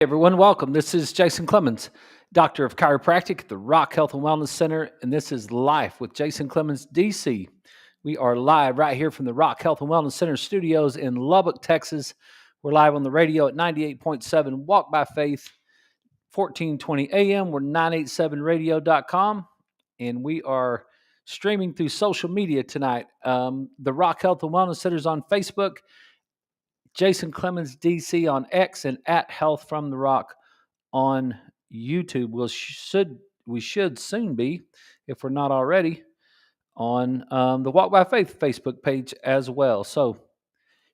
Everyone, welcome. This is Jason Clemens, Doctor of Chiropractic at the Rock Health and Wellness Center, and this is Life with Jason Clemens, DC. We are live right here from the Rock Health and Wellness Center studios in Lubbock, Texas. We're live on the radio at 98.7 Walk by Faith, 1420 AM. We're 987radio.com, and we are streaming through social media tonight. The Rock Health and Wellness Center is on Facebook, Jason Clemens DC on X, and at Health from the Rock on YouTube. We should soon be, if we're not already, on the Walk by Faith Facebook page as well. So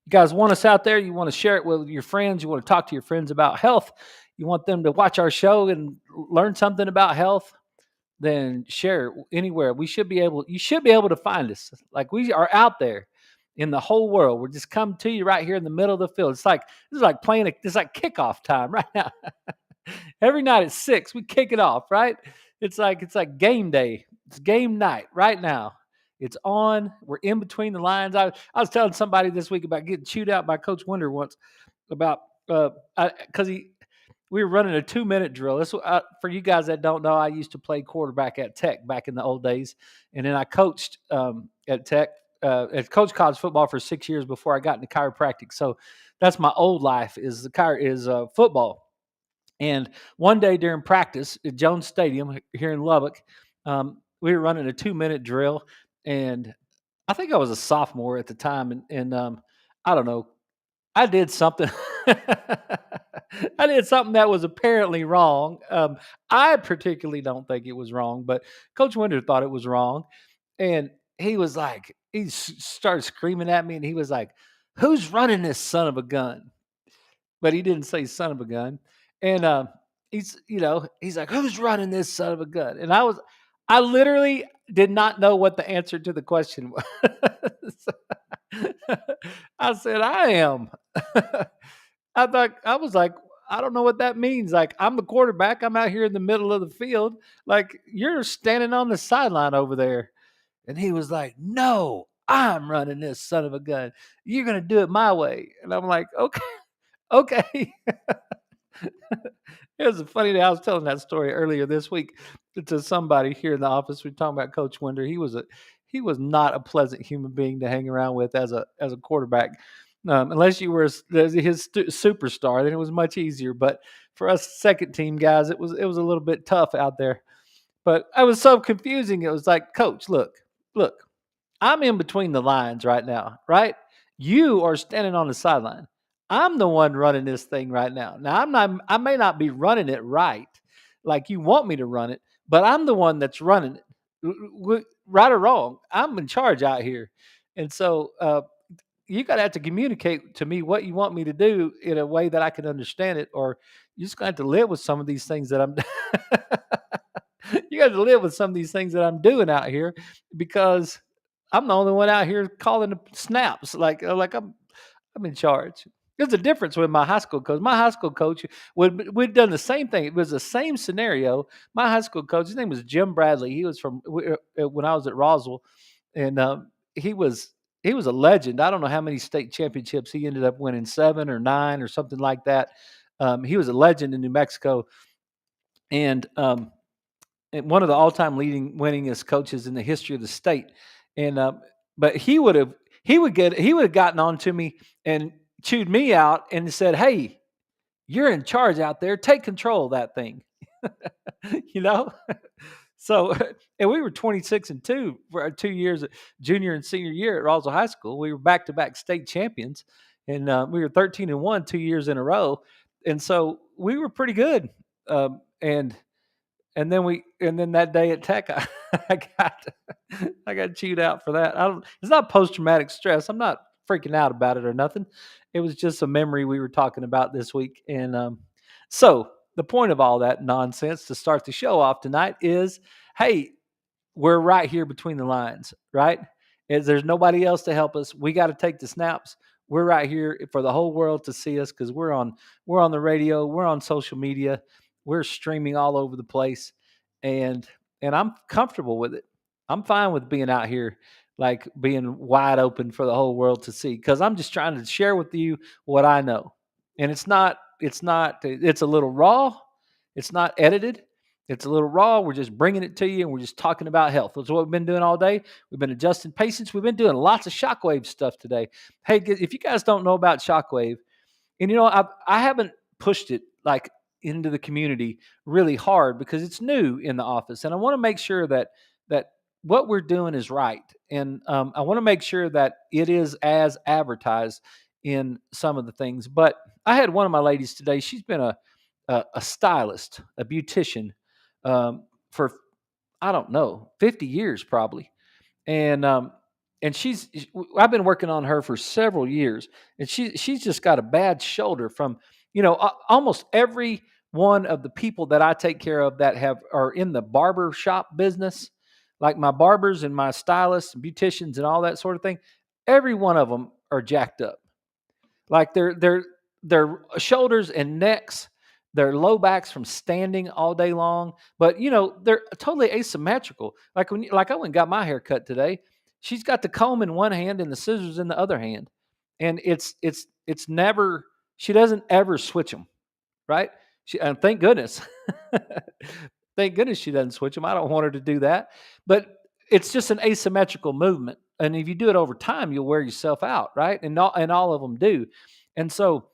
you guys want us out there, you want to share it with your friends, you want to talk to your friends about health, you want them to watch our show and learn something about health, then share it anywhere. You should be able to find us. Like, we are out there in the whole world. We're just coming to you right here in the middle of the field. This is like kickoff time right now. Every night at 6, we kick it off, right? It's like game day. It's game night right now. It's on. We're in between the lines. I was telling somebody this week about getting chewed out by Coach Winder once about because we were running a 2-minute drill. This for you guys that don't know, I used to play quarterback at Tech back in the old days, and then I coached at Tech. I coached college football for 6 years before I got into chiropractic. So that's my old life is football. And one day during practice at Jones Stadium here in Lubbock, we were running a 2-minute drill, and I think I was a sophomore at the time, and I don't know, I did something. I did something that was apparently wrong. I particularly don't think it was wrong, but Coach Winder thought it was wrong, and he started screaming at me, and he was like, "Who's running this son of a gun?" But he didn't say son of a gun. And he's like, "Who's running this son of a gun?" And I literally did not know what the answer to the question was. I said, "I am." I was like, "I don't know what that means. Like, I'm the quarterback. I'm out here in the middle of the field. Like, you're standing on the sideline over there." And he was like, "No, I'm running this son of a gun. You're gonna do it my way." And I'm like, "Okay, okay." It was funny that I was telling that story earlier this week to somebody here in the office. We were talking about Coach Winder. He was not a pleasant human being to hang around with as a quarterback, unless you were his superstar. Then it was much easier. But for us second team guys, it was a little bit tough out there. But I was so confusing. It was like, "Coach, look, I'm in between the lines right now, right? You are standing on the sideline. I'm the one running this thing right now. Now I may not be running it right like you want me to run it, but I'm the one that's running it. Right or wrong, I'm in charge out here." And so you got to have to communicate to me what you want me to do in a way that I can understand it, or you just got to live with some of these things that I'm you got to live with some of these things that I'm doing out here, because I'm the only one out here calling the snaps. Like I'm in charge. There's a difference with my high school coach. My high school coach we'd done the same thing. It was the same scenario. My high school coach, his name was Jim Bradley. He was from when I was at Roswell, and he was he was a legend. I don't know how many state championships he ended up winning, 7 or 9 or something like that. He was a legend in New Mexico, and one of the all-time leading winningest coaches in the history of the state. And but he would have gotten on to me and chewed me out and said, "Hey, you're in charge out there. Take control of that thing." you know. So, and we were 26-2 for our 2 years, junior and senior year at Roswell High School. We were back-to-back state champions, and we were 13-1 2 years in a row, and so we were pretty good. And then that day at Tech, I got I got chewed out for that. I don't. It's not post traumatic stress. I'm not freaking out about it or nothing. It was just a memory we were talking about this week. And so the point of all that nonsense to start the show off tonight is, hey, we're right here between the lines, right? There's nobody else to help us. We got to take the snaps. We're right here for the whole world to see us, because we're on the radio, we're on social media, we're streaming all over the place, and I'm comfortable with it. I'm fine with being out here, like being wide open for the whole world to see, because I'm just trying to share with you what I know, and it's not it's a little raw. It's not edited. It's a little raw. We're just bringing it to you, and we're just talking about health. That's what we've been doing all day. We've been adjusting patients. We've been doing lots of Shockwave stuff today. Hey, if you guys don't know about Shockwave, and I haven't pushed it like into the community really hard because it's new in the office, and I want to make sure that what we're doing is right, and I want to make sure that it is as advertised in some of the things. But I had one of my ladies today. She's been a stylist, a beautician, for I don't know 50 years probably, and I've been working on her for several years, and she's just got a bad shoulder from almost every one of the people that I take care of that are in the barber shop business, like my barbers and my stylists and beauticians and all that sort of thing. Every one of them are jacked up, like their shoulders and necks, their low backs from standing all day long. But they're totally asymmetrical. Like like I went and got my hair cut today. She's got the comb in one hand and the scissors in the other hand, and it's never. She doesn't ever switch them, right? And thank goodness, thank goodness she doesn't switch them. I don't want her to do that, but it's just an asymmetrical movement, and if you do it over time, you'll wear yourself out, right? And all of them do, and so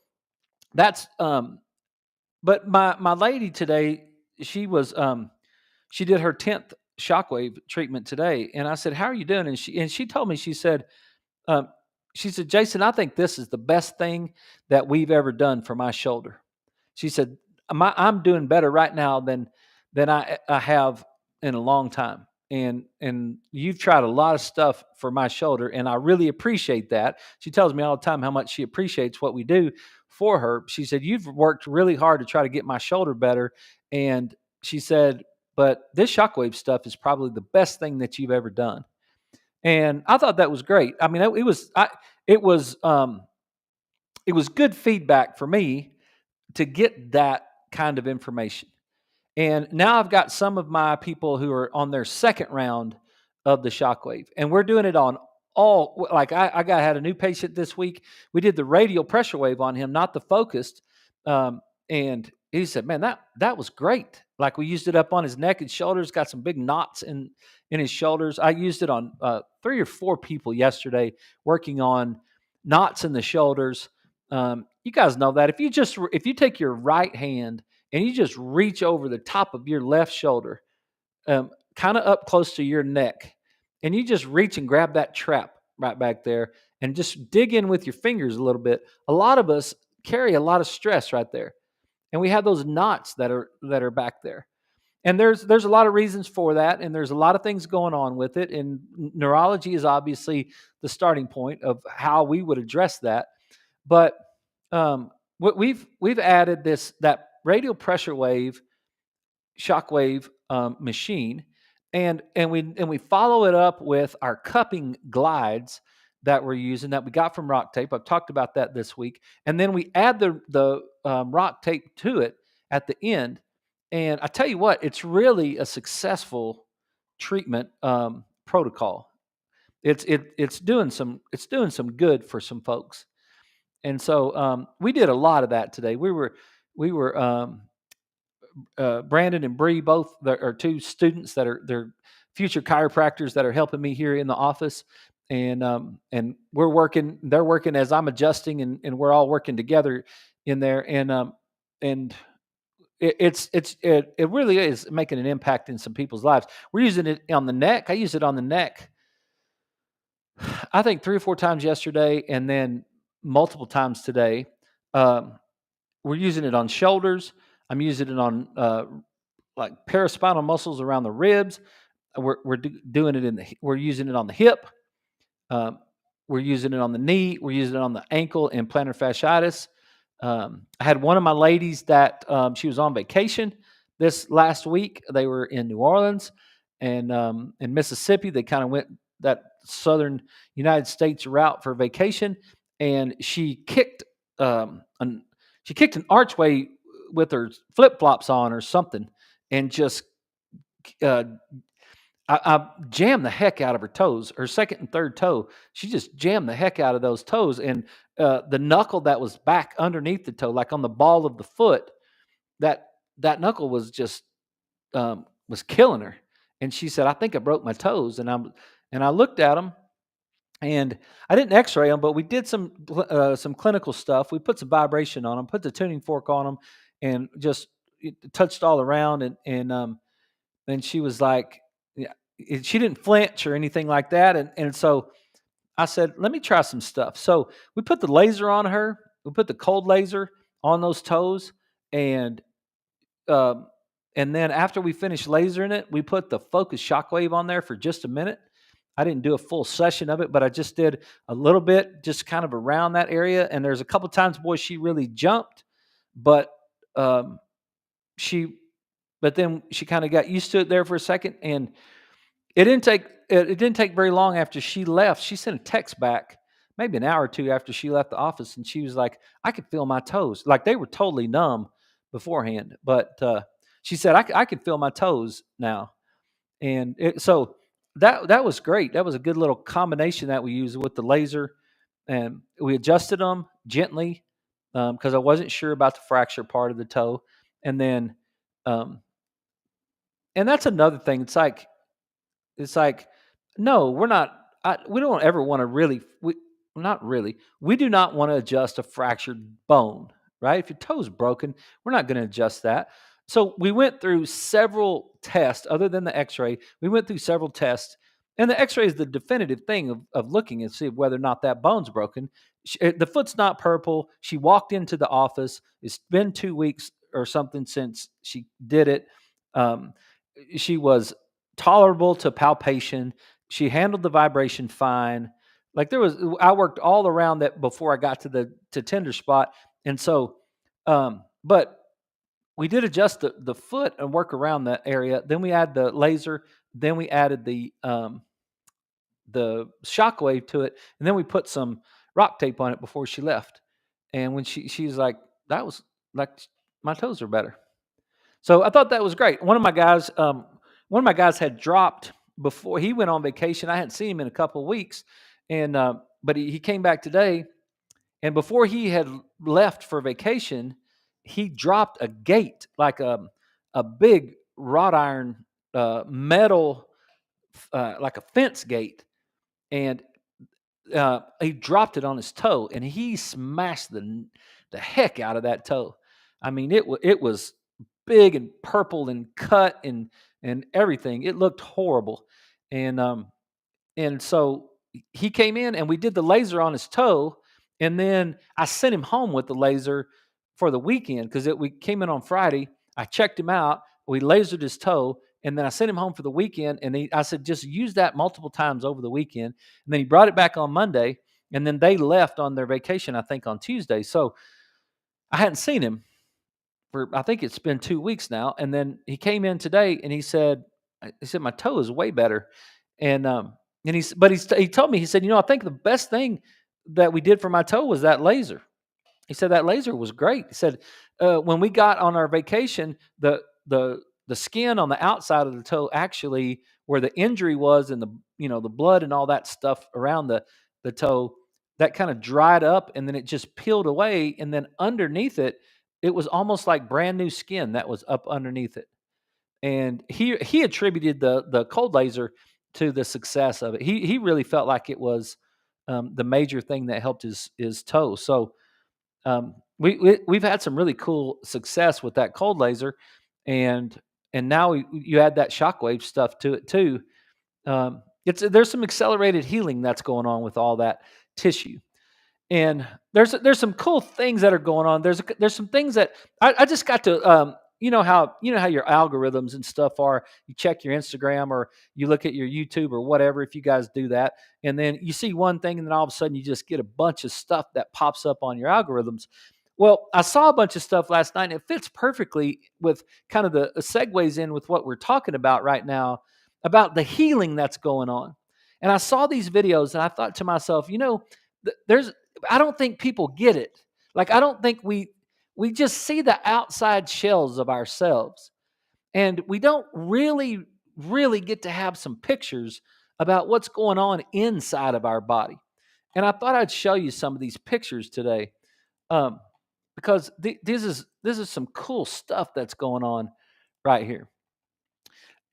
that's but my lady today, she was she did her 10th Shockwave treatment today, and I said, "How are you doing?" And she told me, um, she said, "Jason, I think this is the best thing that we've ever done for my shoulder." She said, I'm doing better right now than I have in a long time. And you've tried a lot of stuff for my shoulder, and I really appreciate that." She tells me all the time how much she appreciates what we do for her. She said, "You've worked really hard to try to get my shoulder better." And she said, "But this Shockwave stuff is probably the best thing that you've ever done." And I thought that was great. I mean, it was it was good feedback for me to get that kind of information. And now I've got some of my people who are on their second round of the Shockwave, and we're doing it on all. Like had a new patient this week. We did the radial pressure wave on him, not the focused. And he said, "Man, that was great." Like we used it up on his neck and shoulders. Got some big knots in his shoulders. I used it on 3 or 4 people yesterday, working on knots in the shoulders. You guys know that if you take your right hand and you just reach over the top of your left shoulder, kind of up close to your neck, and you just reach and grab that trap right back there and just dig in with your fingers a little bit. A lot of us carry a lot of stress right there, and we have those knots that are back there. And there's a lot of reasons for that, and there's a lot of things going on with it. And neurology is obviously the starting point of how we would address that. But what we've added that radial pressure wave Shockwave machine, and we follow it up with our cupping glides that we're using that we got from Rock Tape. I've talked about that this week, and then we add the Rock Tape to it at the end. And I tell you what, it's really a successful treatment protocol. It's doing some good for some folks. And so we did a lot of that today. We were Brandon and Bree, both are 2 students that are they're future chiropractors that are helping me here in the office, and we're working. They're working as I'm adjusting, and we're all working together in there. And it really is making an impact in some people's lives. We're using it on the neck. I used it on the neck, I think 3 or 4 times yesterday, and then multiple times today. Um, we're using it on shoulders. I'm using it on like paraspinal muscles around the ribs. Doing it we're using it on the hip. Um, we're using it on the knee. We're using it on the ankle and plantar fasciitis. I had one of my ladies that she was on vacation this last week. They were in New Orleans and in Mississippi. They kind of went that southern United States route for vacation, and she kicked an archway with her flip flops on or something, and just uh, I jammed the heck out of her toes, her second and third toe. She just jammed the heck out of those toes, and the knuckle that was back underneath the toe, like on the ball of the foot, that that knuckle was just was killing her. And she said, "I think I broke my toes." And I looked at them, and I didn't X-ray them, but we did some clinical stuff. We put some vibration on them, put the tuning fork on them, and just touched all around. And she was like, yeah, she didn't flinch or anything like that. And so I said, let me try some stuff. So we put the laser on her. We put the cold laser on those toes, and um, and then after we finished lasering it, we put the focus shockwave on there for just a minute. I didn't do a full session of it, but I just did a little bit, just kind of around that area. And there's a couple times, boy, she really jumped, but um, she, but then she kind of got used to it there for a second, and it didn't take very long after she left. She sent a text back, maybe an hour or two after she left the office, and she was like, "I could feel my toes." Like they were totally numb beforehand, but she said, I could feel my toes now." And so that was great. That was a good little combination that we used with the laser, and we adjusted them gently because I wasn't sure about the fracture part of the toe, and then um, and that's another thing. It's like, no, we're not. We don't ever want to really. Not really. We do not want to adjust a fractured bone, right? If your toe's broken, we're not going to adjust that. So we went through several tests, other than the X-ray. We went through several tests, and the X-ray is the definitive thing of looking and see whether or not that bone's broken. The foot's not purple. She walked into the office. It's been 2 weeks or something since she did it. Um, she was tolerable to palpation. She handled the vibration fine. Like I worked all around that before I got to the tender spot, and so, but we did adjust the foot and work around that area. Then we add the laser. Then we added the shockwave to it, and then we put some rock tape on it before she left. And when she's like, that was like my toes are better. So I thought that was great. One of my guys had dropped before he went on vacation. I hadn't seen him in a couple of weeks, and but he came back today. And before he had left for vacation, he dropped a gate, like a big wrought iron metal, like a fence gate, and he dropped it on his toe, and he smashed the heck out of that toe. I mean, it was big and purple and cut and everything. It looked horrible, and so he came in and we did the laser on his toe, and then I sent him home with the laser for the weekend because we came in on Friday. I checked him out. We lasered his toe, and then I sent him home for the weekend. And I said, just use that multiple times over the weekend. And then he brought it back on Monday, and then they left on their vacation, I think, on Tuesday. So I hadn't seen him for, I think it's been 2 weeks now. And then he came in today, and he said my toe is way better. And he told me, he said, I think the best thing that we did for my toe was that laser. He said that laser was great. He said when we got on our vacation, the skin on the outside of the toe, actually where the injury was, and the blood and all that stuff around the toe, that kind of dried up, and then it just peeled away, and then underneath it, it was almost like brand new skin that was up underneath it. And he attributed the cold laser to the success of it. He really felt like it was the major thing that helped his toe. So we've had some really cool success with that cold laser, and now you add that shockwave stuff to it too. There's some accelerated healing that's going on with all that tissue. And there's some cool things that are going on. There's some things that I just got to how your algorithms and stuff are. You check your Instagram or you look at your YouTube or whatever, if you guys do that, and then you see one thing, and then all of a sudden you just get a bunch of stuff that pops up on your algorithms. Well, I saw a bunch of stuff last night, and it fits perfectly with kind of the segues in with what we're talking about right now, about the healing that's going on. And I saw these videos, and I thought to myself, there's I don't think people get it. Like, I don't think we just see the outside shells of ourselves, and we don't really really get to have some pictures about what's going on inside of our body. And I thought I'd show you some of these pictures today, um, because this is some cool stuff that's going on right here.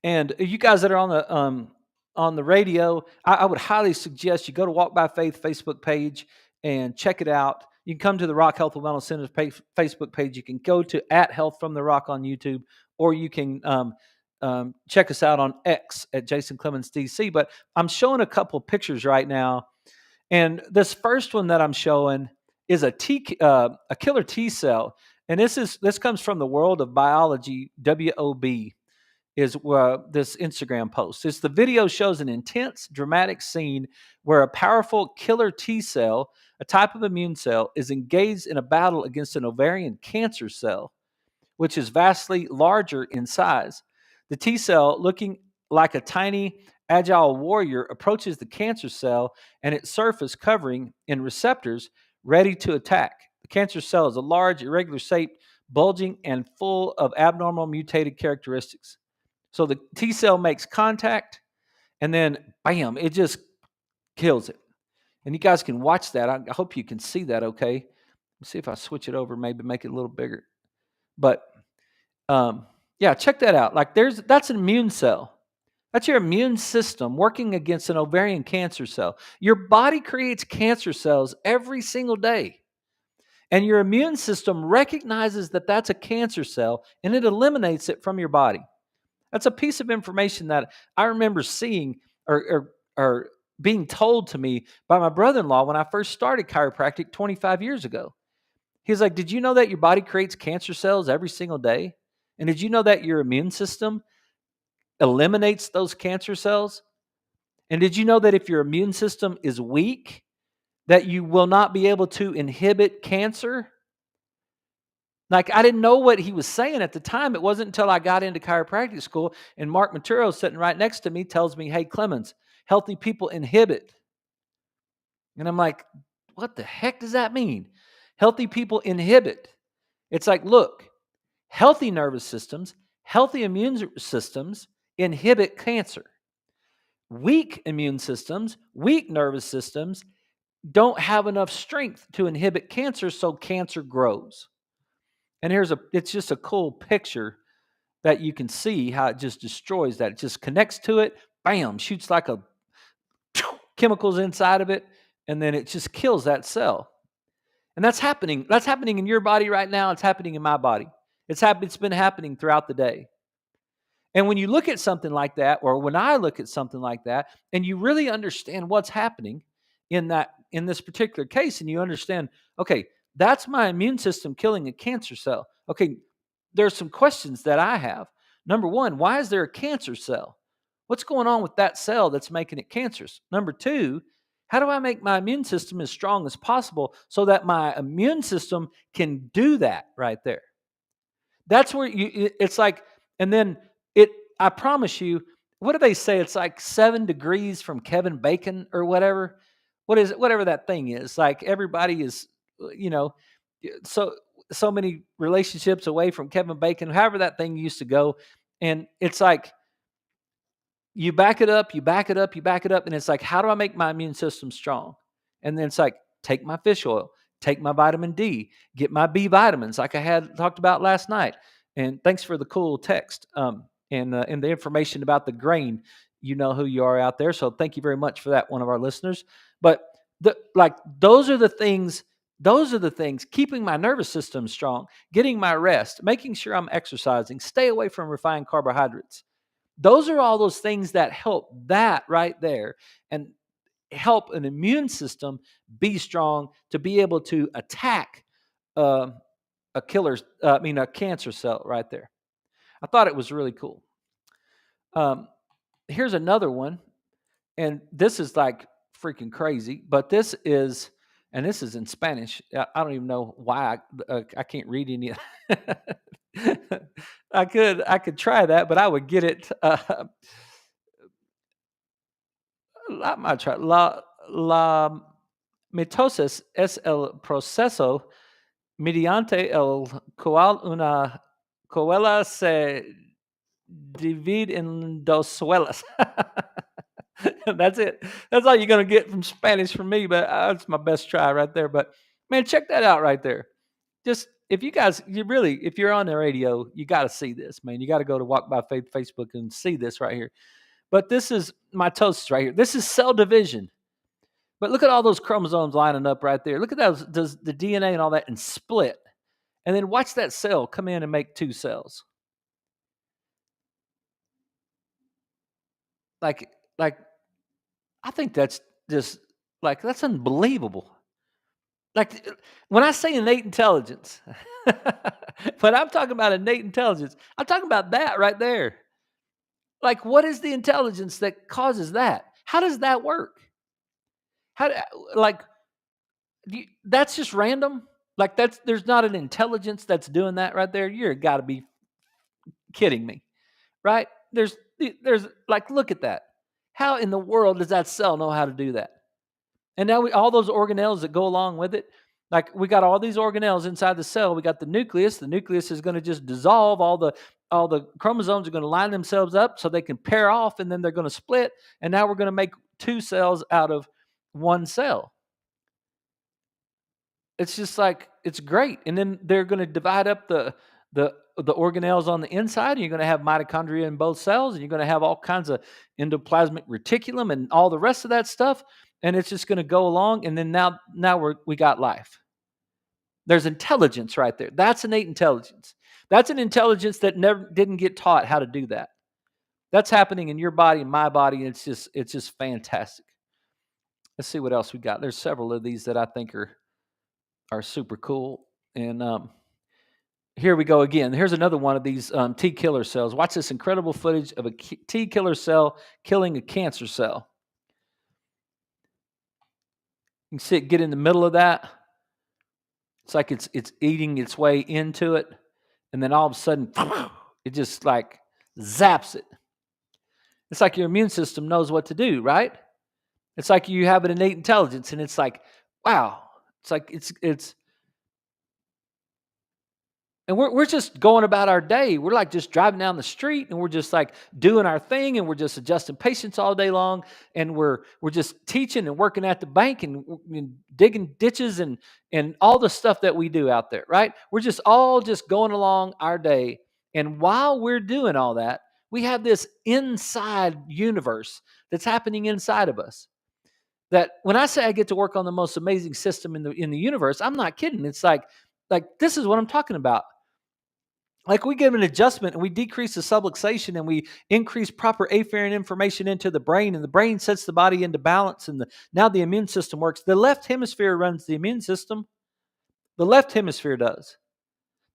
And you guys that are on the radio, I would highly suggest you go to Walk by Faith Facebook page and check it out. You can come to the Rock Health and Wellness Center's Facebook page. You can go to @Health from the Rock on YouTube, or you can check us out on X at Jason Clemens DC. But I'm showing a couple pictures right now, and this first one that I'm showing is a killer T cell, and this comes from the World of Biology (WOB) is this Instagram post. The video shows an intense, dramatic scene where a powerful killer T cell, a type of immune cell, is engaged in a battle against an ovarian cancer cell, which is vastly larger in size. The T cell, looking like a tiny, agile warrior, approaches the cancer cell and its surface covering in receptors ready to attack. The cancer cell is a large, irregular shaped, bulging, and full of abnormal mutated characteristics. So the T cell makes contact, and then bam, it just kills it. And you guys can watch that. I hope you can see that okay. Let's see if I switch it over, maybe make it a little bigger. But yeah, check that out. Like that's an immune cell. That's your immune system working against an ovarian cancer cell. Your body creates cancer cells every single day. And your immune system recognizes that that's a cancer cell and it eliminates it from your body. That's a piece of information that I remember seeing or being told to me by my brother-in-law when I first started chiropractic 25 years ago. He's like, "Did you know that your body creates cancer cells every single day? And did you know that your immune system eliminates those cancer cells? And did you know that if your immune system is weak, that you will not be able to inhibit cancer?" Like, I didn't know what he was saying at the time. It wasn't until I got into chiropractic school and Mark Maturo sitting right next to me tells me, "Hey, Clemens, healthy people inhibit." And I'm like, what the heck does that mean? Healthy people inhibit. It's like, look, healthy nervous systems, healthy immune systems inhibit cancer. Weak immune systems, weak nervous systems don't have enough strength to inhibit cancer, so cancer grows. And it's just a cool picture that you can see how it just destroys that. It just connects to it, bam, shoots like a chemicals inside of it, and then it just kills that cell. And that's happening. That's happening in your body right now. It's happening in my body. It's been happening throughout the day. And when you look at something like that, or when I look at something like that, and you really understand what's happening in this particular case, and you understand, okay, that's my immune system killing a cancer cell. Okay, there's some questions that I have. Number one, why is there a cancer cell? What's going on with that cell that's making it cancerous? Number two, how do I make my immune system as strong as possible so that my immune system can do that right there? That's where it's like, and then I promise you, what do they say? It's like 7 degrees from Kevin Bacon or whatever. What is it? Whatever that thing is. Like everybody is, you know, so so many relationships away from Kevin Bacon, however that thing used to go. And it's like you back it up, you back it up, you back it up, and it's like, how do I make my immune system strong? And then it's like, take my fish oil, take my vitamin D, get my B vitamins, like I had talked about last night. And thanks for the cool text and the information about the grain. You know who you are out there, so thank you very much for that, one of our listeners. But those are the things. Those are the things keeping my nervous system strong, getting my rest, making sure I'm exercising, stay away from refined carbohydrates. Those are all those things that help that right there and help an immune system be strong to be able to attack uh, a cancer cell right there. I thought it was really cool. Um, Here's another one, and this is like freaking crazy, but this is in Spanish. I don't even know why I can't read any. I could try that, but I would get it. I might try. La mitosis es el proceso mediante el cual una coela se David and dos suelas. That's it. That's all you're gonna get from Spanish from me, but that's my best try right there. But man, check that out right there. Just if you guys, you really, if you're on the radio, you got to see this, man. You got to go to Walk by Faith Facebook and see this right here. But this is mitosis right here. This is cell division. But look at all those chromosomes lining up right there. Look at those, does the DNA and all that, and split. And then watch that cell come in and make two cells. Like, like I think that's just like that's unbelievable. Like when I say innate intelligence, when I'm talking about innate intelligence, I'm talking about that right there. Like, what is the intelligence that causes that? How does that work? How like that's just random? Like there's not an intelligence that's doing that right there. You're got to be kidding me, right? There's like look at that. How in the world does that cell know how to do that? And now all those organelles that go along with it, like we got all these organelles inside the cell. We got the nucleus. The nucleus is going to just dissolve all the chromosomes are going to line themselves up so they can pair off, and then they're going to split. And now we're going to make two cells out of one cell. It's just like it's great. And then they're going to divide up the organelles on the inside, and you're going to have mitochondria in both cells, and you're going to have all kinds of endoplasmic reticulum and all the rest of that stuff. And it's just going to go along. And then now we got life. There's intelligence right there. That's innate intelligence. That's an intelligence that never didn't get taught how to do that. That's happening in your body and my body, and it's just fantastic. Let's see what else we got. There's several of these that I think are super cool. And here we go again. Here's another one of these T killer cells. Watch this incredible footage of a T killer cell killing a cancer cell. You can see it get in the middle of that. It's like it's eating its way into it, and then all of a sudden, it just like zaps it. It's like your immune system knows what to do, right? It's like you have an innate intelligence, and it's like, wow. It's like it's and we're just going about our day. We're like just driving down the street, and we're just like doing our thing, and we're just adjusting patients all day long, and we're just teaching and working at the bank and digging ditches and all the stuff that we do out there, right? We're just all just going along our day, and while we're doing all that, we have this inside universe that's happening inside of us. That when I say I get to work on the most amazing system in the universe, I'm not kidding. It's like this is what I'm talking about. Like we give an adjustment and we decrease the subluxation and we increase proper afferent information into the brain, and the brain sets the body into balance, and now the immune system works. The left hemisphere runs the immune system. The left hemisphere does.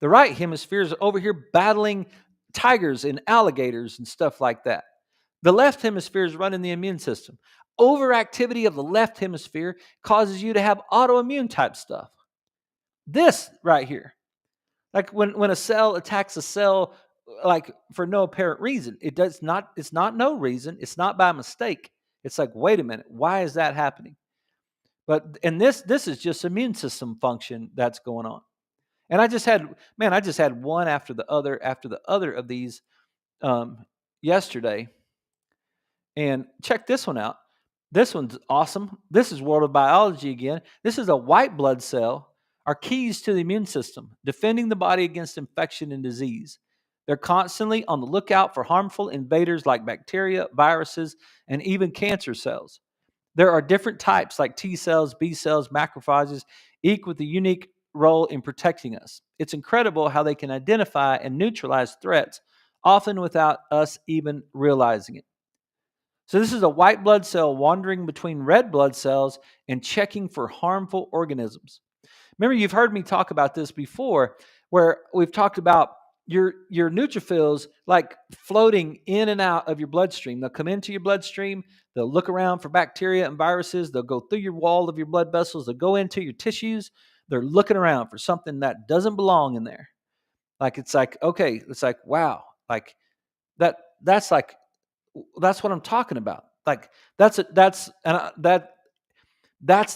The right hemisphere is over here battling tigers and alligators and stuff like that. The left hemisphere is running the immune system. Overactivity of the left hemisphere causes you to have autoimmune type stuff. This right here. Like when a cell attacks a cell, like for no apparent reason, it's not no reason. It's not by mistake. It's like, wait a minute, why is that happening? But and this is just immune system function that's going on. And I just had one after the other of these yesterday. And check this one out. This one's awesome. This is World of Biology again. This is a white blood cell. Are keys to the immune system, defending the body against infection and disease. They're constantly on the lookout for harmful invaders like bacteria, viruses, and even cancer cells. There are different types like T cells, B cells, macrophages, each with a unique role in protecting us. It's incredible how they can identify and neutralize threats, often without us even realizing it. So this is a white blood cell wandering between red blood cells and checking for harmful organisms. Remember, you've heard me talk about this before, where we've talked about your neutrophils like floating in and out of your bloodstream. They'll come into your bloodstream. They'll look around for bacteria and viruses. They'll go through your wall of your blood vessels. They'll go into your tissues. They're looking around for something that doesn't belong in there. Like it's like, okay, it's like, wow, like that's what I'm talking about. Like that's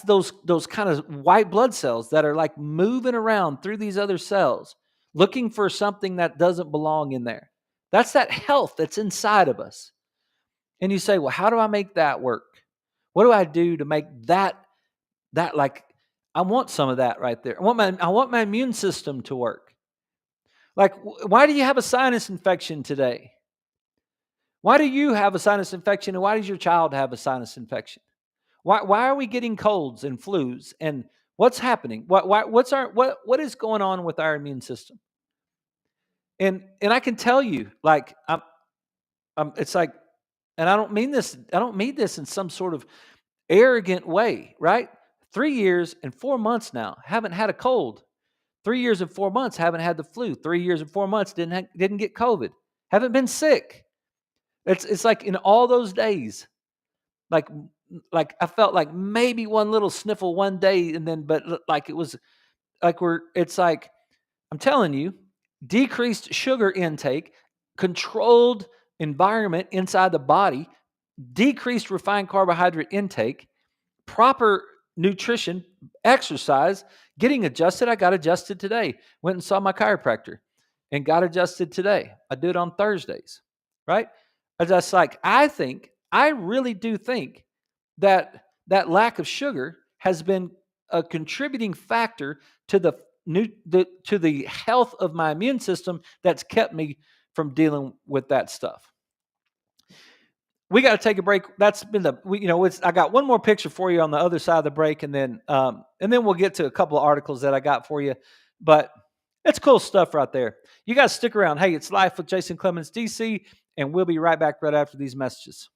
those kind of white blood cells that are like moving around through these other cells, looking for something that doesn't belong in there. That's that health that's inside of us. And you say, well, how do I make that work? What do I do to make that like I want some of that right there. I want my immune system to work. Like why do you have a sinus infection today? Why do you have a sinus infection and why does your child have a sinus infection? Why are we getting colds and flus and what's happening? What is going on with our immune system? And I can tell you, like it's like, and I don't mean this in some sort of arrogant way, right? 3 years and 4 months now haven't had a cold. 3 years and 4 months haven't had the flu. 3 years and 4 months didn't get COVID. Haven't been sick. It's like in all those days, like like I felt like maybe one little sniffle one day, and then like it was like it's like I'm telling you, decreased sugar intake, controlled environment inside the body, decreased refined carbohydrate intake, proper nutrition, exercise, getting adjusted. I got adjusted today. Went and saw my chiropractor and got adjusted today. I do it on Thursdays, right? I just like I really do think that lack of sugar has been a contributing factor to the health of my immune system that's kept me from dealing with that stuff. We got to take a break. That's been I got one more picture for you on the other side of the break, and then we'll get to a couple of articles that I got for you. But it's cool stuff right there. You guys stick around. Hey, it's Life with Jason Clemens, DC, and we'll be right back right after these messages.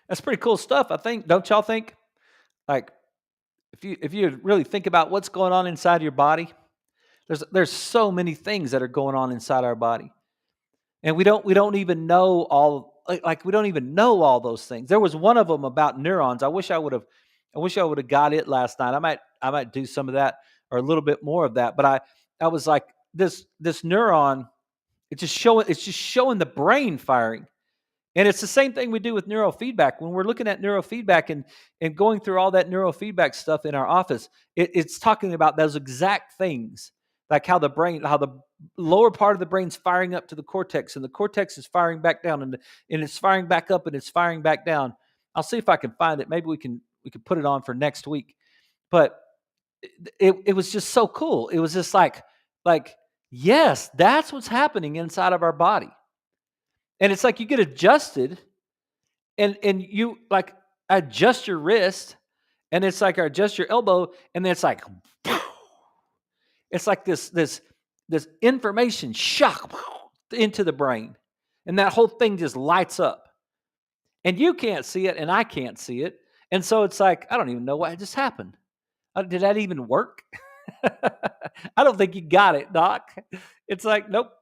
That's pretty cool stuff, I think. Don't y'all think? Like, if you really think about what's going on inside your body, there's so many things that are going on inside our body. And we don't even know like we don't even know all those things. There was one of them about neurons. I wish I would have got it last night. I might do some of that or a little bit more of that. But I was like this neuron, it's just showing the brain firing. And it's the same thing we do with neurofeedback. When we're looking at neurofeedback and going through all that neurofeedback stuff in our office, it's talking about those exact things, like how the lower part of the brain's firing up to the cortex, and the cortex is firing back down, and it's firing back up, and it's firing back down. I'll see if I can find it. Maybe we can put it on for next week. But it was just so cool. It was just like yes, that's what's happening inside of our body. And it's like you get adjusted and you like adjust your wrist and it's like or adjust your elbow and then it's like it's like this information shock into the brain and that whole thing just lights up and you can't see it and I can't see it. And so it's like I don't even know what just happened. Did that even work? I don't think you got it, doc. It's like nope.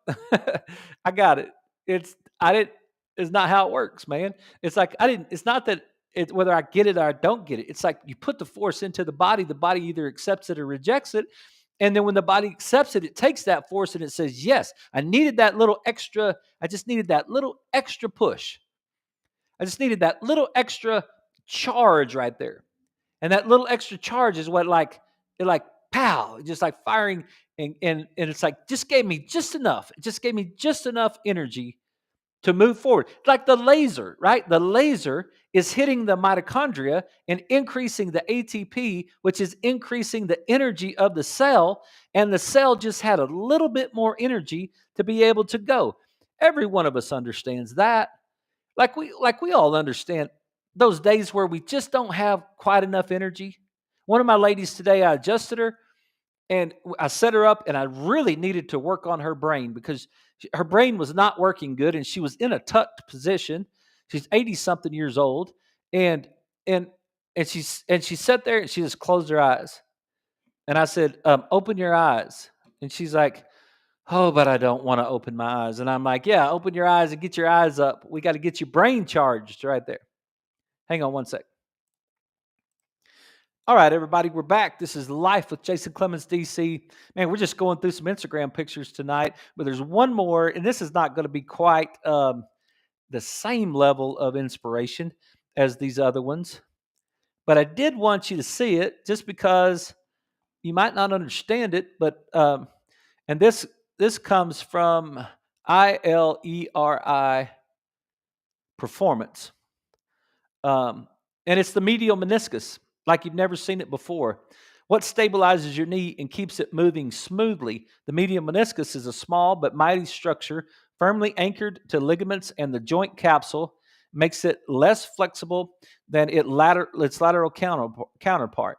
I got it. It's I didn't it's not how it works, man. It's like I didn't it's not that it's whether I get it or I don't get it. It's like you put the force into the body either accepts it or rejects it. And then when the body accepts it, it takes that force and it says, "Yes, I just needed that little extra push. I just needed that little extra charge right there." And that little extra charge is what it like pow, just like firing and it's like just gave me just enough. It just gave me just enough energy to move forward. Like the laser, right? The laser is hitting the mitochondria and increasing the ATP, which is increasing the energy of the cell. And the cell just had a little bit more energy to be able to go. Every one of us understands that. Like we all understand those days where we just don't have quite enough energy. One of my ladies today, I adjusted her and I set her up and I really needed to work on her brain because her brain was not working good and she was in a tucked position. She's 80 something years old and and she sat there and she just closed her eyes. And I said, open your eyes. And she's like, oh, but I don't want to open my eyes. And I'm like, yeah, open your eyes and get your eyes up. We got to get your brain charged right there. Hang on one sec. All right, everybody, we're back. This is Life with Jason Clemens, DC. Man, we're just going through some Instagram pictures tonight, but there's one more, and this is not going to be quite the same level of inspiration as these other ones, but I did want you to see it just because you might not understand it. But and this comes from ILERI Performance. And it's the medial meniscus, like you've never seen it before. What stabilizes your knee and keeps it moving smoothly? The medial meniscus is a small but mighty structure firmly anchored to ligaments and the joint capsule, makes it less flexible than its lateral counterpart.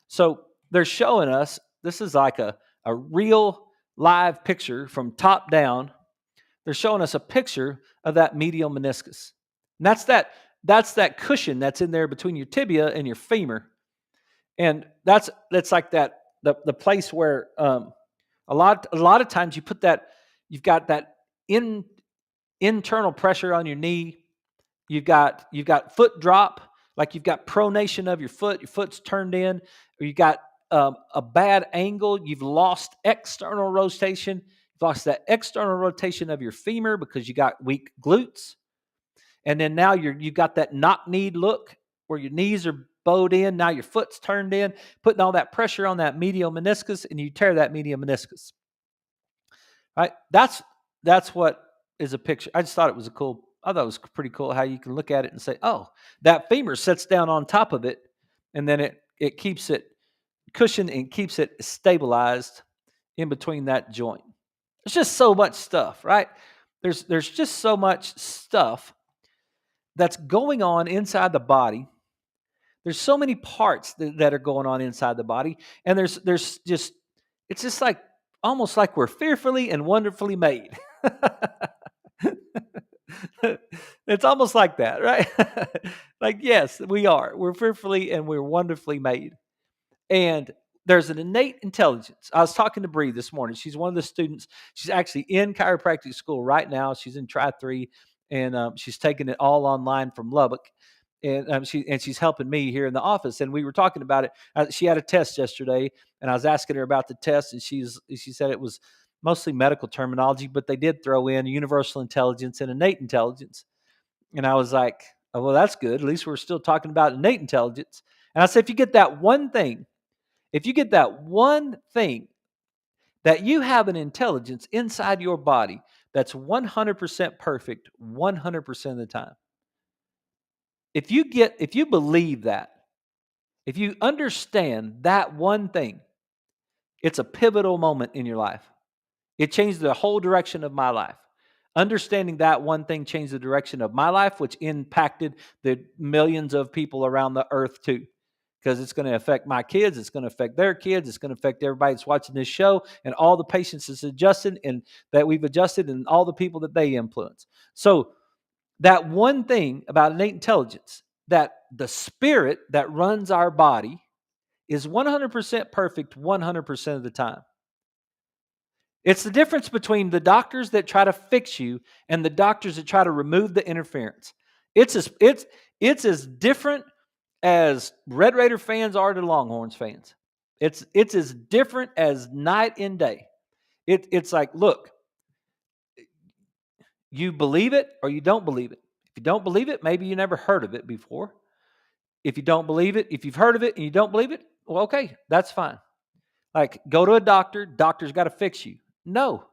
So they're showing us this is like a real live picture from top down. They're showing us a picture of that medial meniscus. And that's that cushion that's in there between your tibia and your femur. And that's like that the place where a lot of times you've got that internal pressure on your knee. You've got foot drop, like you've got pronation of your foot's turned in, or you got a bad angle. You've lost external rotation. You've lost that external rotation of your femur because you got weak glutes. And then now you've got that knock-kneed look where your knees are bowed in. Now your foot's turned in, putting all that pressure on that medial meniscus, and you tear that medial meniscus. Right? That's what is a picture. I thought it was pretty cool how you can look at it and say, oh, that femur sits down on top of it, and then it keeps it cushioned and keeps it stabilized in between that joint. There's just so much stuff, right? There's just so much stuff that's going on inside the body. There's so many parts that are going on inside the body, and there's just it's just like almost like we're fearfully and wonderfully made. It's almost like that, right? Like, yes, we are. We're fearfully and we're wonderfully made. And there's an innate intelligence. I was talking to Bree this morning. She's one of the students. She's actually in chiropractic school right now. She's in Tri 3, and she's taking it all online from Lubbock. And she's helping me here in the office. And we were talking about it. She had a test yesterday, and I was asking her about the test, and she said it was mostly medical terminology, but they did throw in universal intelligence and innate intelligence. And I was like, oh, well, that's good. At least we're still talking about innate intelligence. And I said, if you get that one thing that you have an intelligence inside your body that's 100% perfect 100% of the time. If you believe that, if you understand that one thing, it's a pivotal moment in your life. It changed the whole direction of my life. Understanding that one thing changed the direction of my life, which impacted the millions of people around the earth too. Because it's going to affect my kids, it's going to affect their kids, it's going to affect everybody that's watching this show, and all the patients that's adjusted and that we've adjusted, and all the people that they influence. So that one thing about innate intelligence, that the spirit that runs our body is 100% perfect 100% of the time. It's the difference between the doctors that try to fix you and the doctors that try to remove the interference. It's as different as Red Raider fans are to Longhorns fans. It's as different as night and day. It's like, look, you believe it or you don't believe it. If you don't believe it, maybe you never heard of it before. If you don't believe it, if you've heard of it and you don't believe it, well, okay, that's fine. Like, go to a doctor, doctor's got to fix you. No,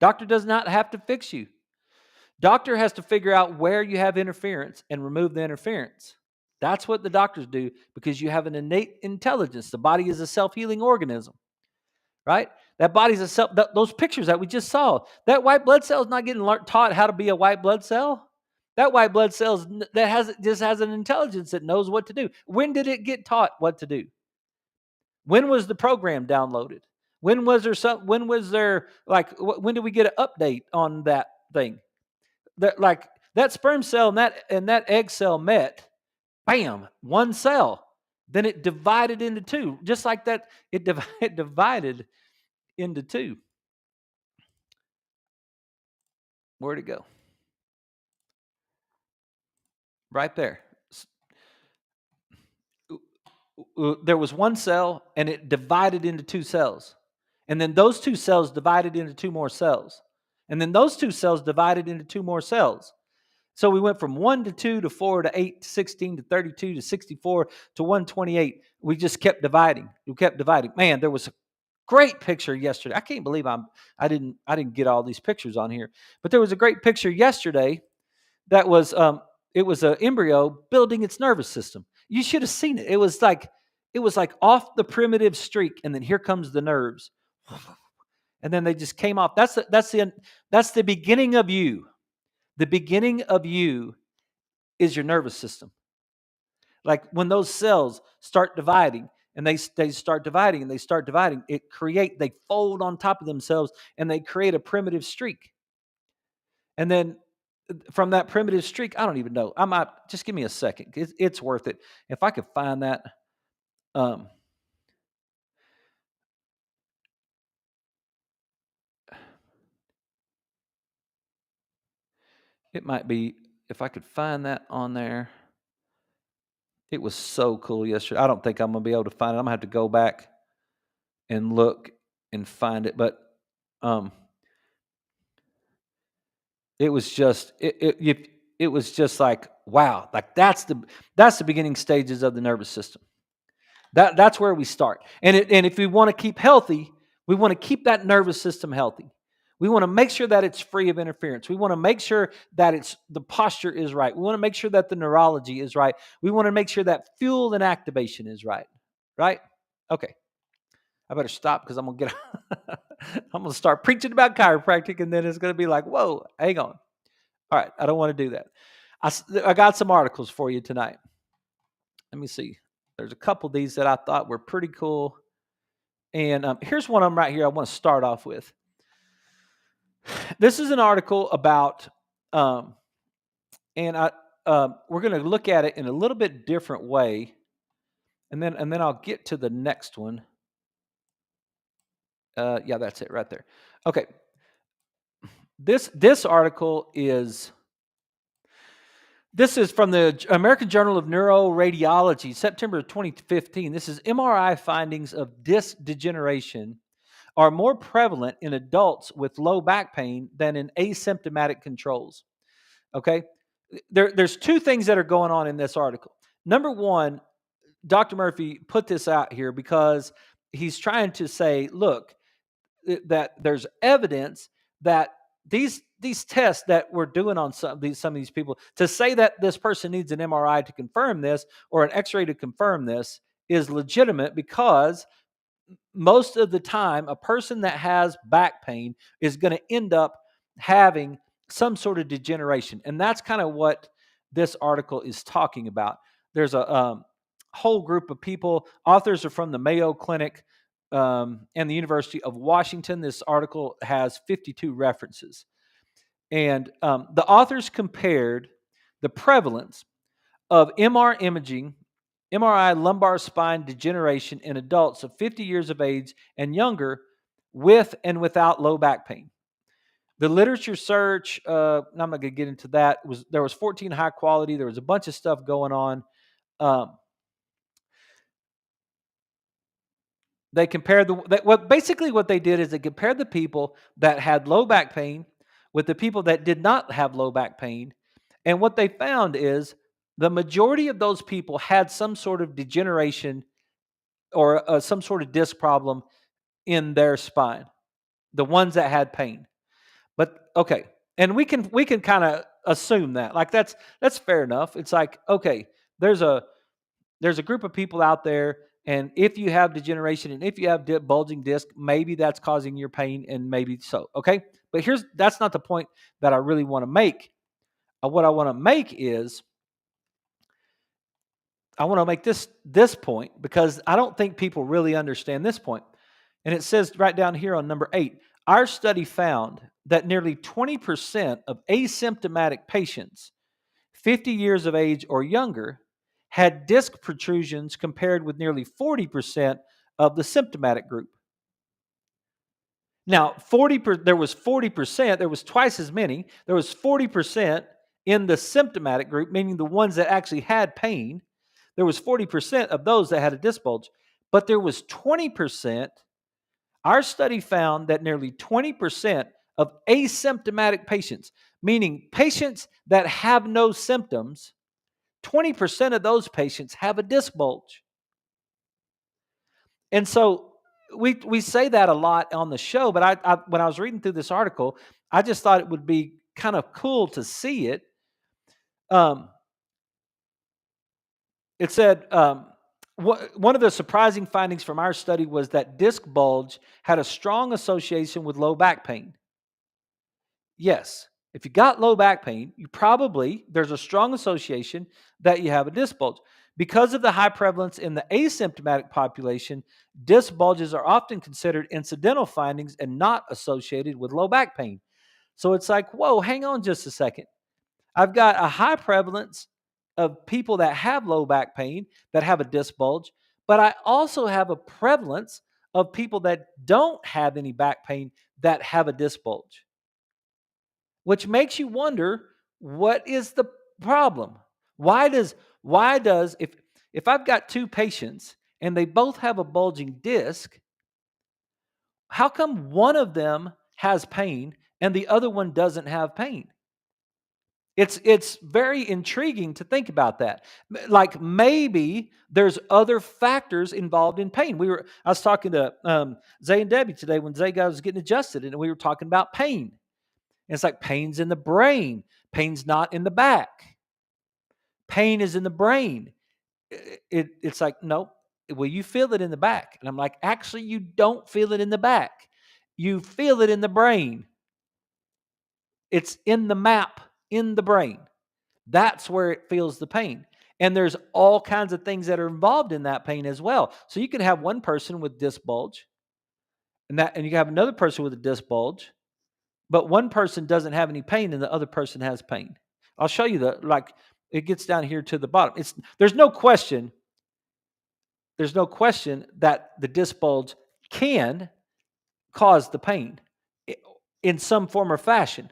doctor does not have to fix you. Doctor has to figure out where you have interference and remove the interference. That's what the doctors do, because you have an innate intelligence. The body is a self-healing organism, right? That body's those pictures that we just saw, that white blood cell is not getting taught how to be a white blood cell. That white blood cell just has an intelligence that knows what to do. When did it get taught what to do? When was the program downloaded? When was there when did we get an update on that thing? That sperm cell and that egg cell met, bam, one cell. Then it divided into two. Just like that, it divided into two. Where'd it go? Right there. There was one cell, and it divided into two cells. And then those two cells divided into two more cells. And then those two cells divided into two more cells. So we went from 1 to 2 to 4 to 8 to 16 to 32 to 64 to 128. We just kept dividing. We kept dividing. Man, there was a great picture yesterday. I can't believe I didn't get all these pictures on here. But there was a great picture yesterday that was it was an embryo building its nervous system. You should have seen it. It was like off the primitive streak, and then here comes the nerves, and then they just came off. That's the beginning of you. The beginning of you is your nervous system. Like when those cells start dividing, and they start dividing and they start dividing, they fold on top of themselves, and they create a primitive streak. And then from that primitive streak, I don't even know. I might just give me a second. It's worth it. If I could find that, um, it might be if I could find that on there. It was so cool yesterday. I don't think I'm gonna be able to find it. I'm gonna have to go back and look and find it. But um, it was just it was just like wow, like that's the beginning stages of the nervous system. That's where we start. And if we want to keep healthy, we want to keep that nervous system healthy. We want to make sure that it's free of interference. We want to make sure that the posture is right. We want to make sure that the neurology is right. We want to make sure that fuel and activation is right. Right? Okay. I better stop because I'm gonna start preaching about chiropractic, and then it's gonna be like, whoa, hang on. All right, I don't want to do that. I got some articles for you tonight. Let me see. There's a couple of these that I thought were pretty cool. And here's one of them right here I want to start off with. This is an article about, and we're going to look at it in a little bit different way, and then I'll get to the next one. Yeah, that's it right there. Okay, this article is. This is from the American Journal of Neuroradiology, September 2015. This is MRI findings of disc degeneration are more prevalent in adults with low back pain than in asymptomatic controls. Okay? There's two things that are going on in this article. Number one, Dr. Murphy put this out here because he's trying to say, look, that there's evidence that these tests that we're doing on some of these people, to say that this person needs an MRI to confirm this or an X-ray to confirm this is legitimate, because most of the time a person that has back pain is going to end up having some sort of degeneration, and that's kind of what this article is talking about. There's a whole group of people. Authors are from the Mayo Clinic and the University of Washington. This article has 52 references. And the authors compared the prevalence of MRI lumbar spine degeneration in adults of 50 years of age and younger with and without low back pain. The literature search, I'm not going to get into that, there was 14 high quality. There was a bunch of stuff going on. They compared what they did is they compared the people that had low back pain with the people that did not have low back pain. And what they found is the majority of those people had some sort of degeneration or some sort of disc problem in their spine, the ones that had pain. But okay, and we can kind of assume that, like, that's fair enough. It's like, okay, there's a group of people out there, and if you have degeneration and if you have bulging disc, maybe that's causing your pain, and maybe so. Okay, but that's not the point that I really want to make. What I want to make is I want to make this point, because I don't think people really understand this point. And it says right down here on number 8, our study found that nearly 20% of asymptomatic patients 50 years of age or younger had disc protrusions, compared with nearly 40% of the symptomatic group. Now, there was 40%, there was twice as many. There was 40% in the symptomatic group, meaning the ones that actually had pain. There was 40% of those that had a disc bulge, but there was 20%. Our study found that nearly 20% of asymptomatic patients, meaning patients that have no symptoms, 20% of those patients have a disc bulge. And so we say that a lot on the show, but I when I was reading through this article, I just thought it would be kind of cool to see it. Um, it said one of the surprising findings from our study was that disc bulge had a strong association with low back pain. Yes, if you got low back pain, there's a strong association that you have a disc bulge. Because of the high prevalence in the asymptomatic population, disc bulges are often considered incidental findings and not associated with low back pain. So it's like, whoa, hang on just a second. I've got a high prevalence of people that have low back pain that have a disc bulge, but I also have a prevalence of people that don't have any back pain that have a disc bulge, which makes you wonder, what is the problem? Why does if I've got two patients and they both have a bulging disc, how come one of them has pain and the other one doesn't have pain? It's very intriguing to think about that. Like, maybe there's other factors involved in pain. I was talking to Zay and Debbie today when Zay was getting adjusted, and we were talking about pain. And it's like, pain's in the brain. Pain's not in the back. Pain is in the brain. It's like, no, well, you feel it in the back. And I'm like, actually, you don't feel it in the back. You feel it in the brain. It's in the map in the brain. That's where it feels the pain. And there's all kinds of things that are involved in that pain as well. So you can have one person with disc bulge, and you can have another person with a disc bulge, but one person doesn't have any pain and the other person has pain. I'll show you it gets down here to the bottom. There's no question that the disc bulge can cause the pain in some form or fashion.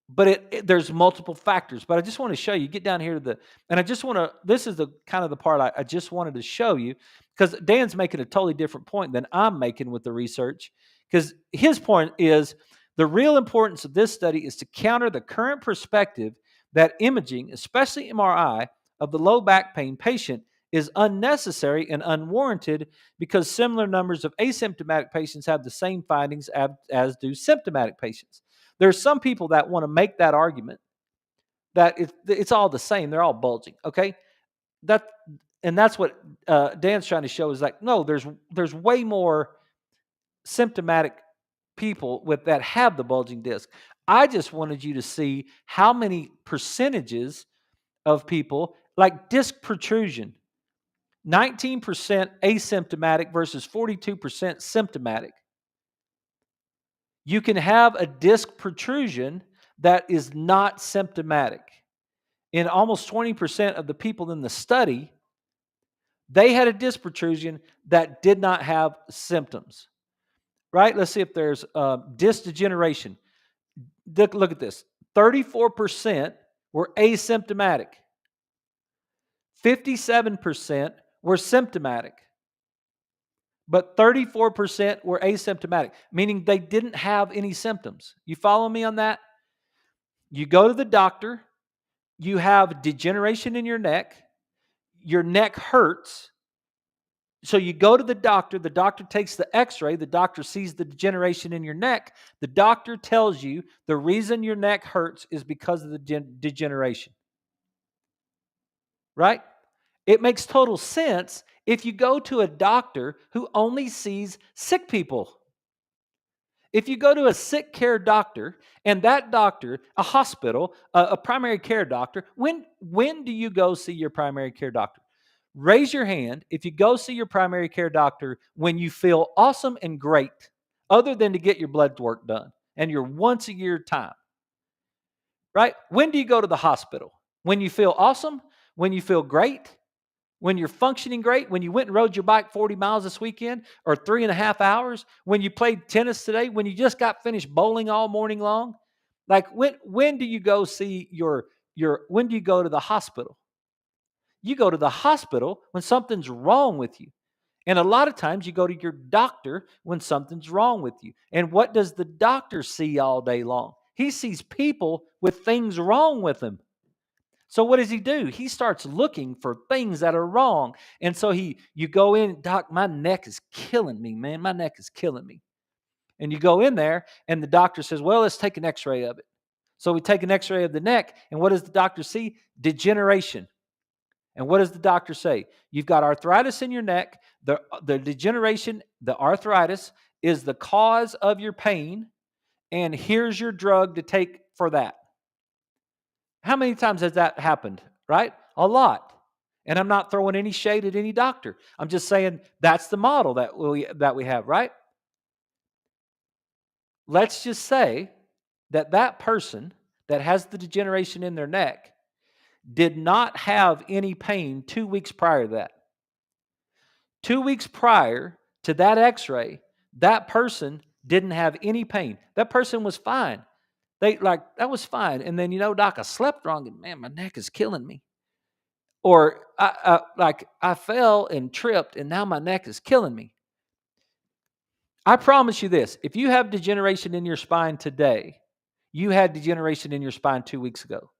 But there's multiple factors. But I just want to show you, get down here this is the kind of the part I just wanted to show you, because Dan's making a totally different point than I'm making with the research. Because his point is, the real importance of this study is to counter the current perspective that imaging, especially MRI, of the low back pain patient is unnecessary and unwarranted, because similar numbers of asymptomatic patients have the same findings as do symptomatic patients. There's some people that want to make that argument that it's all the same. They're all bulging. Okay, that's what Dan's trying to show, is like, no, there's way more symptomatic people that have the bulging disc. I just wanted you to see how many percentages of people, like disc protrusion, 19% asymptomatic versus 42% symptomatic. You can have a disc protrusion that is not symptomatic. In almost 20% of the people in the study, they had a disc protrusion that did not have symptoms. Right? Let's see if there's disc degeneration. Look at this. 34% were asymptomatic. 57% were symptomatic. But 34% were asymptomatic, meaning they didn't have any symptoms. You follow me on that? You go to the doctor, you have degeneration in your neck hurts. So you go to the doctor takes the x-ray, the doctor sees the degeneration in your neck. The doctor tells you the reason your neck hurts is because of the degeneration. Right? It makes total sense if you go to a doctor who only sees sick people. If you go to a sick care doctor, and that doctor, a hospital, a primary care doctor, when do you go see your primary care doctor? Raise your hand if you go see your primary care doctor when you feel awesome and great, other than to get your blood work done and your once a year time. Right? When do you go to the hospital? When you feel awesome? When you feel great? When you're functioning great? When you went and rode your bike 40 miles this weekend, or 3.5 hours? When you played tennis today? When you just got finished bowling all morning long? Like, when do you go see when do you go to the hospital? You go to the hospital when something's wrong with you. And a lot of times you go to your doctor when something's wrong with you. And what does the doctor see all day long? He sees people with things wrong with them. So what does he do? He starts looking for things that are wrong. And so you go in, doc, my neck is killing me, man. My neck is killing me. And you go in there and the doctor says, well, let's take an x-ray of it. So we take an x-ray of the neck, and what does the doctor see? Degeneration. And what does the doctor say? You've got arthritis in your neck. The degeneration, the arthritis is the cause of your pain, and here's your drug to take for that. How many times has that happened, right? A lot. And I'm not throwing any shade at any doctor. I'm just saying that's the model that we have, right? Let's just say that person that has the degeneration in their neck did not have any pain 2 weeks prior to that. 2 weeks prior to that x-ray, that person didn't have any pain. That person was fine. That was fine. And then, doc, I slept wrong and man, my neck is killing me. Or I fell and tripped and now my neck is killing me. I promise you this, if you have degeneration in your spine today, you had degeneration in your spine 2 weeks ago.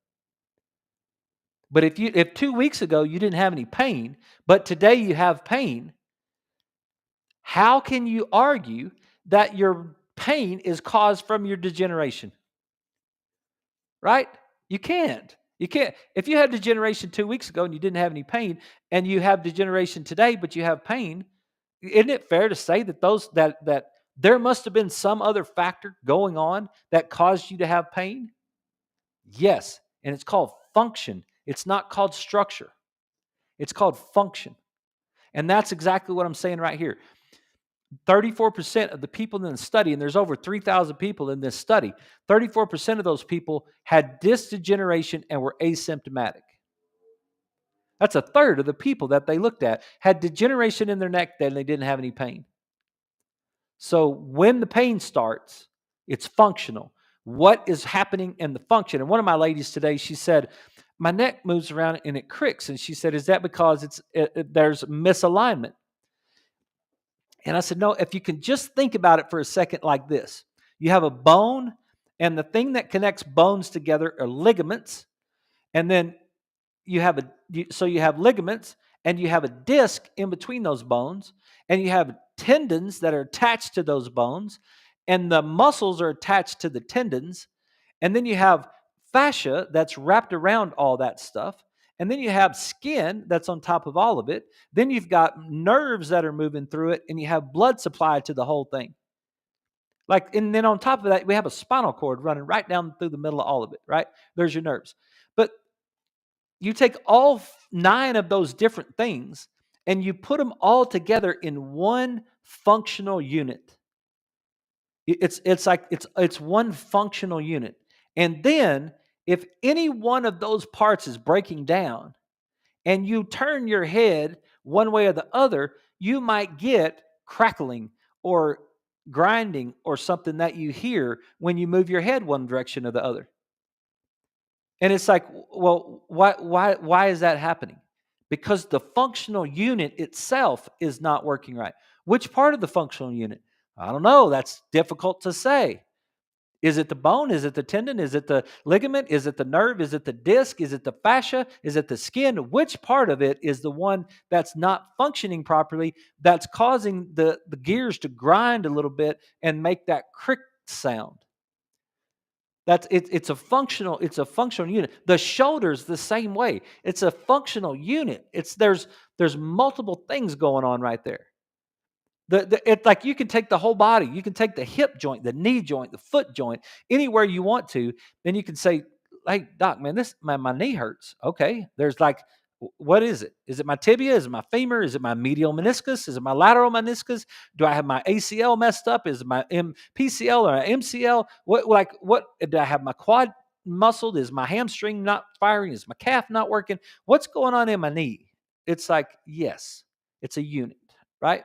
But if 2 weeks ago you didn't have any pain, but today you have pain, how can you argue that your pain is caused from your degeneration? Right? You can't. You can't. If you had degeneration 2 weeks ago and you didn't have any pain, and you have degeneration today, but you have pain, isn't it fair to say that there must have been some other factor going on that caused you to have pain? Yes, and it's called function. It's not called structure. It's called function. And that's exactly what I'm saying right here. 34% of the people in the study, and there's over 3,000 people in this study, 34% of those people had disc degeneration and were asymptomatic. That's a third of the people that they looked at had degeneration in their neck and they didn't have any pain. So when the pain starts, it's functional. What is happening in the function? And one of my ladies today, she said, my neck moves around and it cricks. And she said, is that because there's misalignment? And I said, no, if you can just think about it for a second like this. You have a bone, and the thing that connects bones together are ligaments. And then you have ligaments, and you have a disc in between those bones, and you have tendons that are attached to those bones, and the muscles are attached to the tendons, and then you have fascia that's wrapped around all that stuff, and then you have skin that's on top of all of it. Then you've got nerves that are moving through it, and you have blood supply to the whole thing. And then on top of that, we have a spinal cord running right down through the middle of all of it, right? There's your nerves. But you take all 9 of those different things and you put them all together in one functional unit. It's one functional unit. And then if any one of those parts is breaking down and you turn your head one way or the other, you might get crackling or grinding or something that you hear when you move your head one direction or the other. And it's like, well, why is that happening? Because the functional unit itself is not working right. Which part of the functional unit? I don't know. That's difficult to say. Is it the bone? Is it the tendon? Is it the ligament? Is it the nerve? Is it the disc? Is it the fascia? Is it the skin? Which part of it is the one that's not functioning properly, that's causing the gears to grind a little bit and make that crick sound? It's a functional unit. The shoulder's the same way. It's a functional unit. There's multiple things going on right there. Like you can take the whole body. You can take the hip joint, the knee joint, the foot joint, anywhere you want to. Then you can say, "Hey, doc, man, my knee hurts." Okay, there's what is it? Is it my tibia? Is it my femur? Is it my medial meniscus? Is it my lateral meniscus? Do I have my ACL messed up? Is it my PCL or MCL? What do I have my quad muscled? Is my hamstring not firing? Is my calf not working? What's going on in my knee? It's like, yes, it's a unit, right?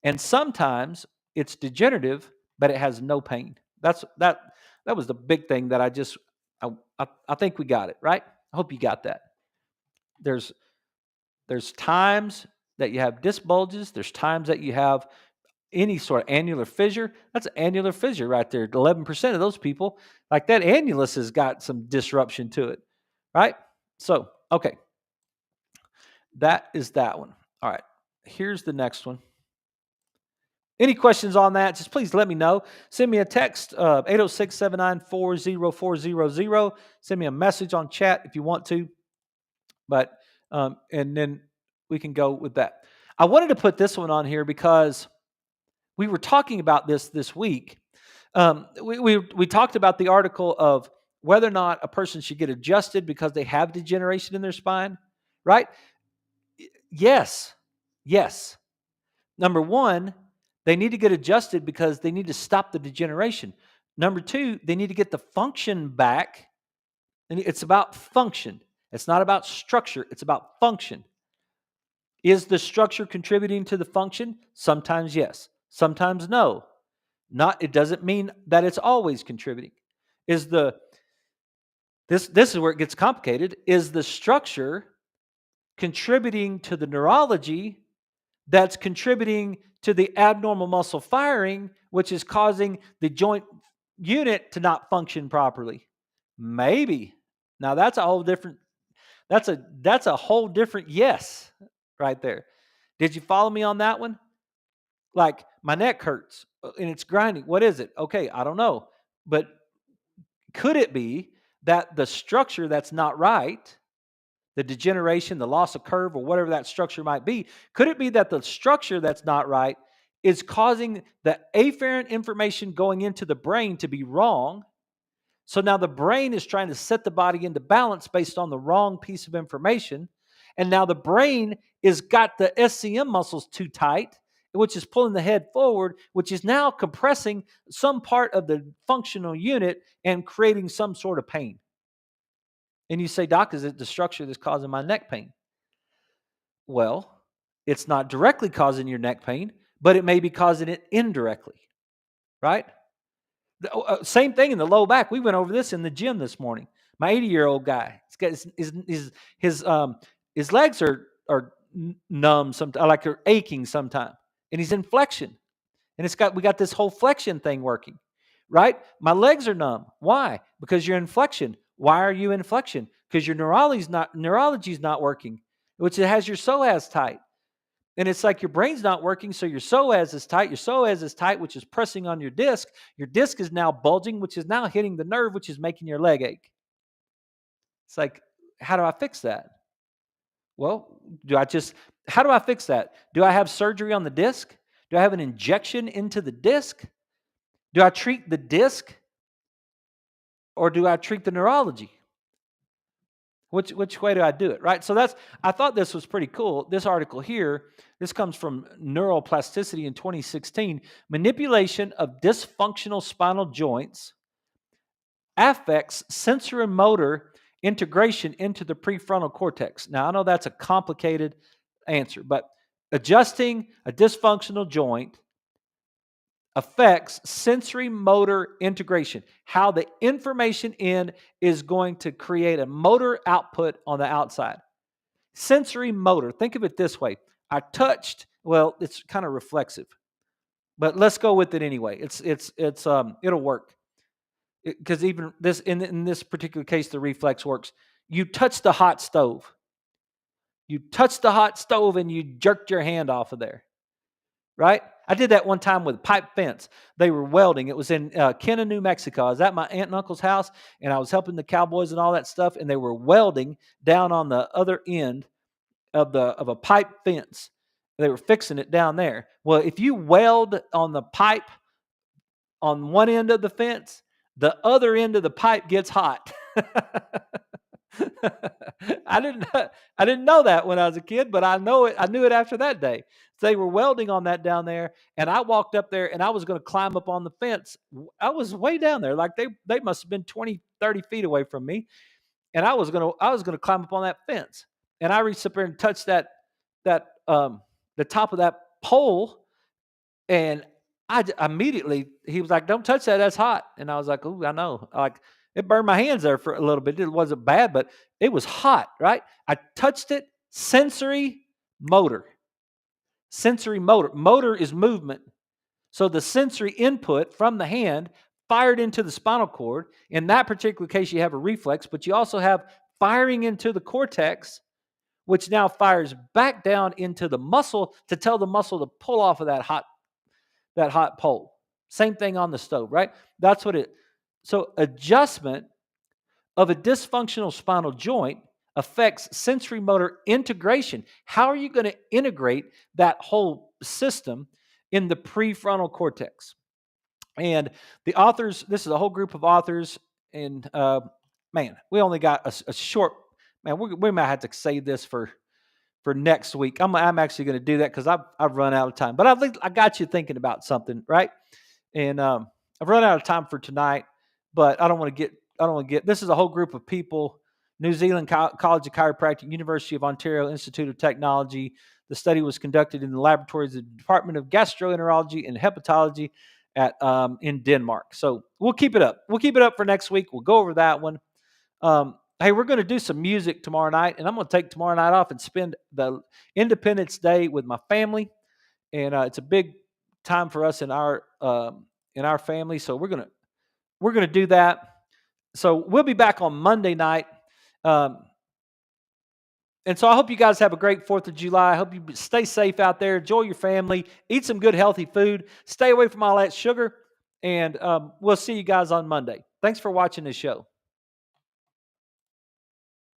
And sometimes it's degenerative, but it has no pain. That was the big thing that I think we got it, right? I hope you got that. There's times that you have disc bulges. There's times that you have any sort of annular fissure, that's an annular fissure right there. 11% of those people, like that annulus has got some disruption to it, right? So, okay, that is that one. All right, here's the next one. Any questions on that, just please let me know. Send me a text, 806-794-0400. Send me a message on chat if you want to. But, and then we can go with that. I wanted to put this one on here because we were talking about this week. We talked about the article of whether or not a person should get adjusted because they have degeneration in their spine, right? Yes. Number one, they need to get adjusted because they need to stop the degeneration. Number two, they need to get the function back. And it's about function. It's not about structure. It's about function. Is the structure contributing to the function? Sometimes yes. Sometimes no. It doesn't mean that it's always contributing. This is where it gets complicated. Is the structure contributing to the neurology that's contributing to the abnormal muscle firing, which is causing the joint unit to not function properly? Maybe. Now that's a whole different yes right there. Did you follow me on that one? Like, my neck hurts and it's grinding. What is it? Okay, I don't know. But could it be that the structure that's not right, the degeneration, the loss of curve, or whatever that structure might be, could it be that the structure that's not right is causing the afferent information going into the brain to be wrong? So now the brain is trying to set the body into balance based on the wrong piece of information. And now the brain is got the SCM muscles too tight, which is pulling the head forward, which is now compressing some part of the functional unit and creating some sort of pain. And you say, Doc, is it the structure that's causing my neck pain? Well, it's not directly causing your neck pain, but it may be causing it indirectly, right? Same thing in the low back. We went over this in the gym this morning. My 80-year-old guy, his legs are numb sometimes, like they're aching sometimes, and he's in flexion, and we got this whole flexion thing working, right? My legs are numb. Why? Because you're in flexion. Why are you in flexion? Because your neurology's not working, which it has your psoas tight. And it's like your brain's not working, so your psoas is tight. Your psoas is tight, which is pressing on your disc. Your disc is now bulging, which is now hitting the nerve, which is making your leg ache. It's like, how do I fix that? Well, how do I fix that? Do I have surgery on the disc? Do I have an injection into the disc? Do I treat the disc? Or do I treat the neurology? Which way do I do it, right? So I thought this was pretty cool. This article here, this comes from Neuroplasticity in 2016. Manipulation of dysfunctional spinal joints affects sensory-motor integration into the prefrontal cortex. Now, I know that's a complicated answer, but adjusting a dysfunctional joint affects sensory motor integration, how the information in is going to create a motor output on the outside. Sensory motor, think of it this way. I touched, well, it's kind of reflexive, but let's go with it anyway. It'll work. Because even this, in this particular case, the reflex works. You touch the hot stove. You touched the hot stove and you jerked your hand off of there, right? I did that one time with pipe fence. They were welding. It was in Kenna, New Mexico. I was at my aunt and uncle's house, and I was helping the cowboys and all that stuff, and they were welding down on the other end of a pipe fence. They were fixing it down there. Well, if you weld on the pipe on one end of the fence, the other end of the pipe gets hot. I didn't know that when I was a kid, but I knew it after that day. So they were welding on that down there, and I walked up there and I was going to climb up on the fence. I was way down there. Like they must have been 20, 30 feet away from me. And I was going to climb up on that fence. And I reached up there and touched the top of that pole, and I immediately, he was like, "Don't touch that. That's hot." And I was like, "Ooh, I know." Like, it burned my hands there for a little bit. It wasn't bad, but it was hot, right? I touched it. Sensory motor. Sensory motor. Motor is movement. So the sensory input from the hand fired into the spinal cord. In that particular case, you have a reflex, but you also have firing into the cortex, which now fires back down into the muscle to tell the muscle to pull off of that hot pole. Same thing on the stove, right? That's what it. So adjustment of a dysfunctional spinal joint affects sensory motor integration. How are you going to integrate that whole system in the prefrontal cortex? And the authors, this is a whole group of authors, and man, we only got a short. Man, we might have to save this for next week. I'm actually going to do that because I've run out of time. But I got you thinking about something, right? And I've run out of time for tonight, but I don't want to get. This is a whole group of people: New Zealand College of Chiropractic, University of Ontario Institute of Technology. The study was conducted in the laboratories of the Department of Gastroenterology and Hepatology at in Denmark. So we'll keep it up. We'll keep it up for next week. We'll go over that one. Hey, we're going to do some music tomorrow night, and I'm going to take tomorrow night off and spend the Independence Day with my family. And it's a big time for us in our family. So we're gonna do that. So we'll be back on Monday night. And so I hope you guys have a great 4th of July. I hope you stay safe out there. Enjoy your family. Eat some good, healthy food. Stay away from all that sugar. And we'll see you guys on Monday. Thanks for watching this show.